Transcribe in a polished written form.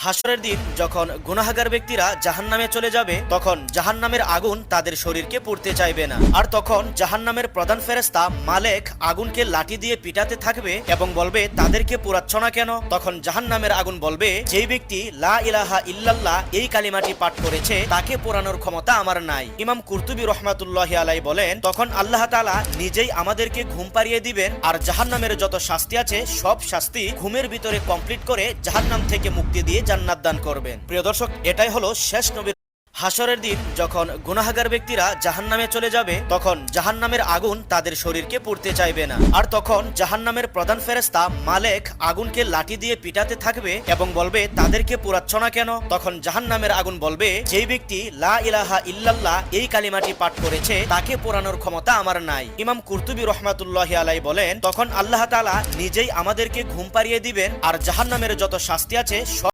হাসরের দিন যখন গুনাহগার ব্যক্তিরা জাহান্নামে চলে যাবে তখন জাহান্নামের আগুন তাদের শরীরকে পুড়তে চাইবে না। আর তখন জাহান্নামের প্রধান ফেরেশতা মালেক আগুনকে লাঠি দিয়ে পিটাতে থাকবে এবং বলবে, তাদেরকে পোড়াচ্ছ না কেন? তখন জাহান্নামের আগুন বলবে, যেই ব্যক্তি লা ইলাহা ইল্লাল্লাহ এই কালিমাটি পাঠ করেছে তাকে পোড়ানোর ক্ষমতা আমার নাই। ইমাম কুরতুবী রহমাতুল্লাহি আলাইহি বলেন, তখন আল্লাহ তাআলা নিজেই আমাদেরকে ঘুম পাড়িয়ে দিবেন আর জাহান্নামের যত শাস্তি আছে সব শাস্তি ঘুমের ভিতরে কমপ্লিট করে জাহান্নাম থেকে মুক্তি দিয়ে জান্নাত দান করবেন। প্রিয় দর্শক, এটাই হলো শেষ নবীর। হাসরের দিন যখন গুনাহগার ব্যক্তিরা জাহান্নামে চলে যাবে তখন জাহান্নামের আগুন তাদের শরীরকে পুড়তে চাইবে না। আর তখন জাহান্নামের প্রধান ফেরেশতা মালেক আগুনকে লাঠি দিয়ে পিটাতে থাকবে এবং বলবে, তাদেরকে পোড়াচ্ছ না কেন? তখন জাহান্নামের আগুন বলবে, যেই ব্যক্তি লা ইলাহা ইল্লাল্লাহ এই কালিমাটি পাঠ করেছে তাকে পোড়ানোর ক্ষমতা আমার নাই। ইমাম কুরতুবী রহমাতুল্লাহি আলাইহি বলেন, তখন আল্লাহ তাআলা নিজেই আমাদেরকে ঘুম পাড়িয়ে দিবেন আর জাহান্নামের যত শাস্তি আছে